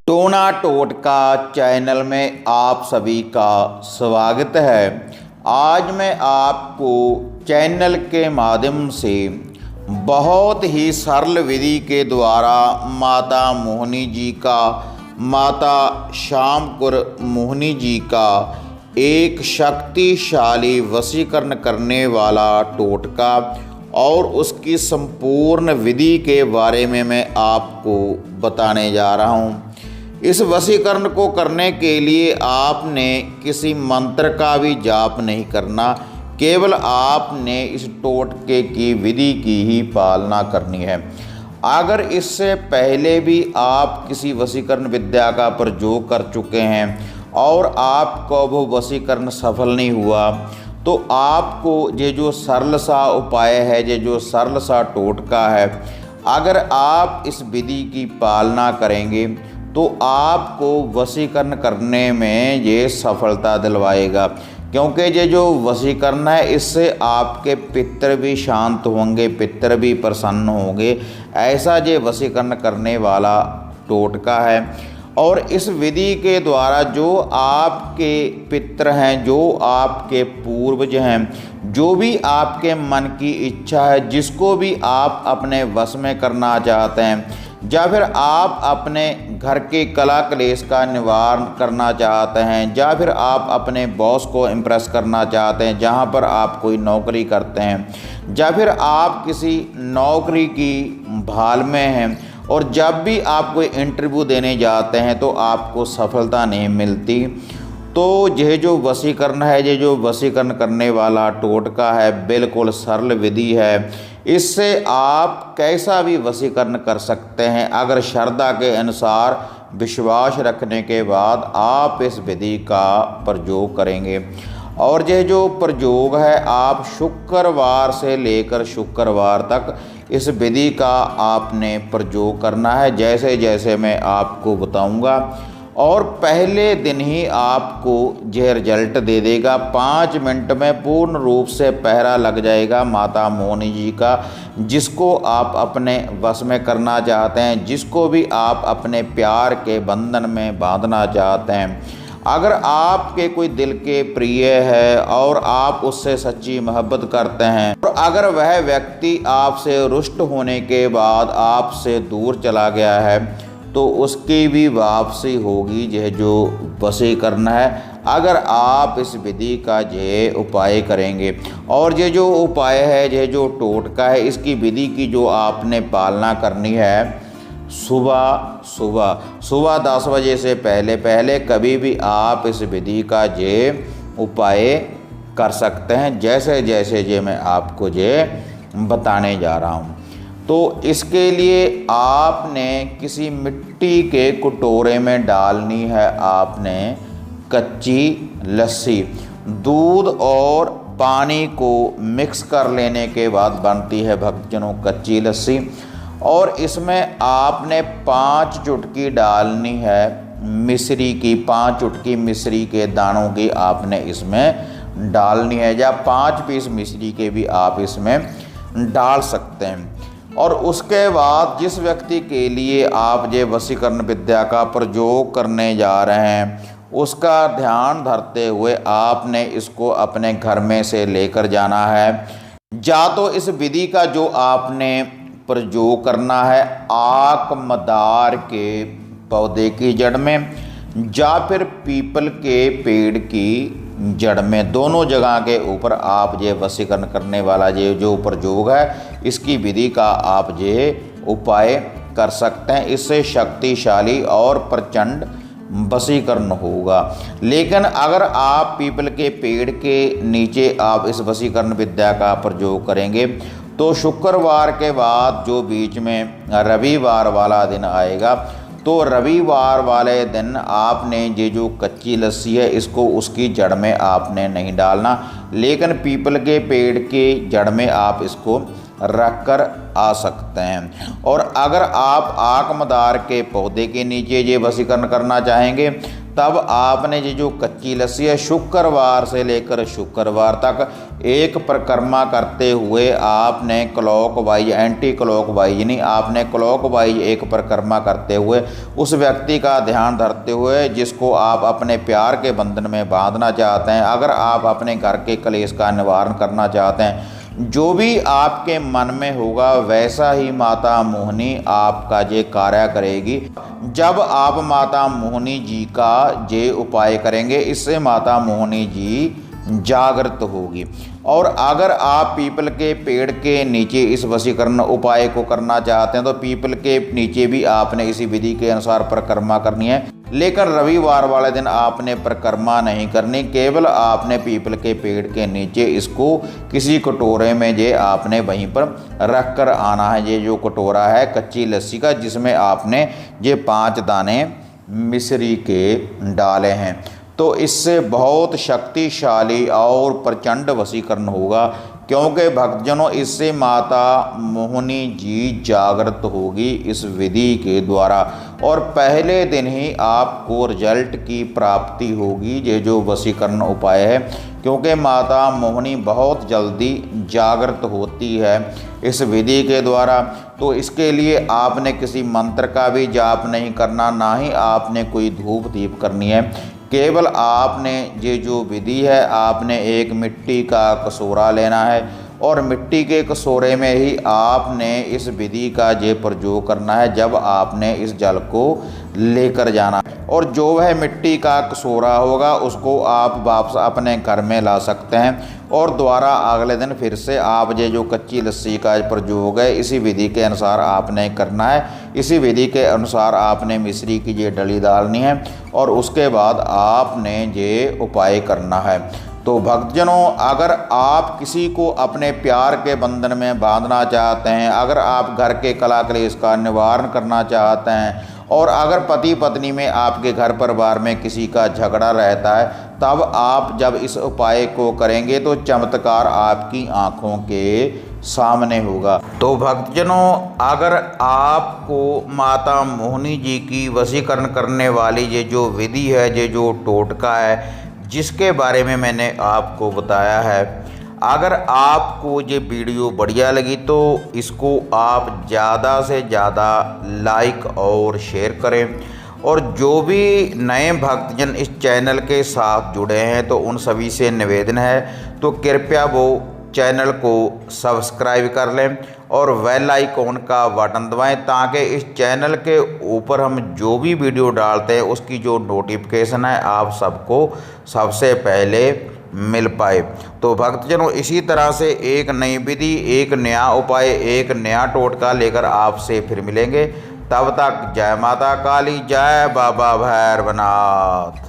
टोना टोटका चैनल में आप सभी का स्वागत है। आज मैं आपको चैनल के माध्यम से बहुत ही सरल विधि के द्वारा माता मोहिनी जी का, माता श्यामकुर मोहिनी जी का एक शक्तिशाली वशीकरण करने वाला टोटका और उसकी संपूर्ण विधि के बारे में मैं आपको बताने जा रहा हूँ। इस वशीकरण को करने के लिए आपने किसी मंत्र का भी जाप नहीं करना, केवल आपने इस टोटके की विधि की ही पालना करनी है। अगर इससे पहले भी आप किसी वशीकरण विद्या का प्रयोग कर चुके हैं और आपको वो वशीकरण सफल नहीं हुआ, तो आपको ये जो सरल सा उपाय है, ये जो सरल सा टोटका है, अगर आप इस विधि की पालना करेंगे तो आपको वशीकरण करने में ये सफलता दिलवाएगा। क्योंकि ये जो वशीकरण है, इससे आपके पितर भी शांत होंगे, पितर भी प्रसन्न होंगे। ऐसा ये वशीकरण करने वाला टोटका है। और इस विधि के द्वारा जो आपके पितर हैं, जो आपके पूर्वज हैं, जो भी आपके मन की इच्छा है, जिसको भी आप अपने वश में करना चाहते हैं, या फिर आप अपने घर के कला क्लेश का निवारण करना चाहते हैं, या फिर आप अपने बॉस को इम्प्रेस करना चाहते हैं जहां पर आप कोई नौकरी करते हैं, या फिर आप किसी नौकरी की भाल में हैं और जब भी आप कोई इंटरव्यू देने जाते हैं तो आपको सफलता नहीं मिलती, तो यह जो वशीकरण है, ये जो वशीकरण करने वाला टोटका है, बिल्कुल सरल विधि है। इससे आप कैसा भी वशीकरण कर सकते हैं। अगर श्रद्धा के अनुसार विश्वास रखने के बाद आप इस विधि का प्रयोग करेंगे, और यह जो प्रयोग है, आप शुक्रवार से लेकर शुक्रवार तक इस विधि का आपने प्रयोग करना है, जैसे जैसे मैं आपको बताऊंगा। और पहले दिन ही आपको यह रिजल्ट दे देगा। 5 मिनट में पूर्ण रूप से पहरा लग जाएगा माता मोहिनी जी का, जिसको आप अपने वश में करना चाहते हैं, जिसको भी आप अपने प्यार के बंधन में बांधना चाहते हैं। अगर आपके कोई दिल के प्रिय है और आप उससे सच्ची मोहब्बत करते हैं, और अगर वह व्यक्ति आपसे रुष्ट होने के बाद आपसे दूर चला गया है, तो उसकी भी वापसी होगी। यह जो वशीकरण है, अगर आप इस विधि का ये उपाय करेंगे, और ये जो उपाय है, ये जो टोटका है, इसकी विधि की जो आपने पालना करनी है, सुबह 10 बजे से पहले कभी भी आप इस विधि का ये उपाय कर सकते हैं, जैसे जैसे ये मैं आपको ये बताने जा रहा हूँ। तो इसके लिए आपने किसी मिट्टी के कटोरे में डालनी है आपने कच्ची लस्सी। दूध और पानी को मिक्स कर लेने के बाद बनती है भक्तजनों कच्ची लस्सी, और इसमें आपने 5 चुटकी डालनी है मिश्री की। 5 चुटकी मिश्री के दानों की आपने इसमें डालनी है, या 5 पीस मिश्री के भी आप इसमें डाल सकते हैं। और उसके बाद जिस व्यक्ति के लिए आप ये वशीकरण विद्या का प्रयोग करने जा रहे हैं, उसका ध्यान धरते हुए आपने इसको अपने घर में से लेकर जाना है। या तो इस विधि का जो आपने प्रयोग करना है आकमदार के पौधे की जड़ में, या फिर पीपल के पेड़ की जड़ में, दोनों जगह के ऊपर आप ये वशीकरण करने वाला ये जो प्रयोग है, इसकी विधि का आप ये उपाय कर सकते हैं। इससे शक्तिशाली और प्रचंड वशीकरण होगा। लेकिन अगर आप पीपल के पेड़ के नीचे आप इस वशीकरण विद्या का प्रयोग करेंगे, तो शुक्रवार के बाद जो बीच में रविवार वाला दिन आएगा, तो रविवार वाले दिन आपने ये जो कच्ची लस्सी है, इसको उसकी जड़ में आपने नहीं डालना, लेकिन पीपल के पेड़ के जड़ में आप इसको रख कर आ सकते हैं। और अगर आप आकमदार के पौधे के नीचे ये वशीकरण करना चाहेंगे, तब आपने ये जो कच्ची लस्सी है शुक्रवार से लेकर शुक्रवार तक एक परिक्रमा करते हुए आपने क्लॉकवाइज, एंटी क्लॉकवाइज नहीं, आपने क्लॉकवाइज एक परिक्रमा करते हुए उस व्यक्ति का ध्यान धरते हुए जिसको आप अपने प्यार के बंधन में बांधना चाहते हैं, अगर आप अपने घर के कलेश का निवारण करना चाहते हैं, जो भी आपके मन में होगा वैसा ही माता मोहिनी आपका ये कार्य करेगी। जब आप माता मोहिनी जी का ये उपाय करेंगे, इससे माता मोहिनी जी जागृत होगी। और अगर आप पीपल के पेड़ के नीचे इस वशीकरण उपाय को करना चाहते हैं तो पीपल के नीचे भी आपने इसी विधि के अनुसार परिक्रमा करनी है, लेकिन रविवार वाले दिन आपने परिक्रमा नहीं करनी, केवल आपने पीपल के पेड़ के नीचे इसको किसी कटोरे में ये आपने वहीं पर रख कर आना है। ये जो कटोरा है कच्ची लस्सी का, जिसमें आपने ये 5 दाने मिश्री के डाले हैं, तो इससे बहुत शक्तिशाली और प्रचंड वशीकरण होगा, क्योंकि भक्तजनों इससे माता मोहिनी जी जागृत होगी इस विधि के द्वारा, और पहले दिन ही आपको रिजल्ट की प्राप्ति होगी। ये जो वशीकरण उपाय है, क्योंकि माता मोहिनी बहुत जल्दी जागृत होती है इस विधि के द्वारा, तो इसके लिए आपने किसी मंत्र का भी जाप नहीं करना, ना ही आपने कोई धूप दीप करनी है। केवल आपने ये जो विधि है, आपने एक मिट्टी का कटोरा लेना है और मिट्टी के कटोरे में ही आपने इस विधि का ये प्रयोग करना है। जब आपने इस जल को लेकर जाना और जो वह मिट्टी का कटोरा होगा उसको आप वापस अपने घर में ला सकते हैं, और दोबारा अगले दिन फिर से आप ये जो कच्ची लस्सी का प्रयोग है इसी विधि के अनुसार आपने करना है। इसी विधि के अनुसार आपने मिश्री की ये डली डालनी है और उसके बाद आपने ये उपाय करना है। तो भक्तजनों, अगर आप किसी को अपने प्यार के बंधन में बांधना चाहते हैं, अगर आप घर के कला क्लेश का निवारण करना चाहते हैं, और अगर पति पत्नी में आपके घर परिवार में किसी का झगड़ा रहता है, तब आप जब इस उपाय को करेंगे तो चमत्कार आपकी आंखों के सामने होगा। तो भक्तजनों, अगर आपको माता मोहिनी जी की वशीकरण करने वाली ये जो विधि है, ये जो टोटका है जिसके बारे में मैंने आपको बताया है, अगर आपको ये वीडियो बढ़िया लगी तो इसको आप ज़्यादा से ज़्यादा लाइक और शेयर करें, और जो भी नए भक्तजन इस चैनल के साथ जुड़े हैं तो उन सभी से निवेदन है तो कृपया वो चैनल को सब्सक्राइब कर लें और बेल आइकॉन का बटन दबाएं, ताकि इस चैनल के ऊपर हम जो भी वीडियो डालते हैं उसकी जो नोटिफिकेशन है आप सबको सबसे पहले मिल पाए। तो भक्तजनों, इसी तरह से एक नई विधि, एक नया उपाय, एक नया टोटका लेकर आपसे फिर मिलेंगे। तब तक जय माता काली, जय बाबा भैरवनाथ।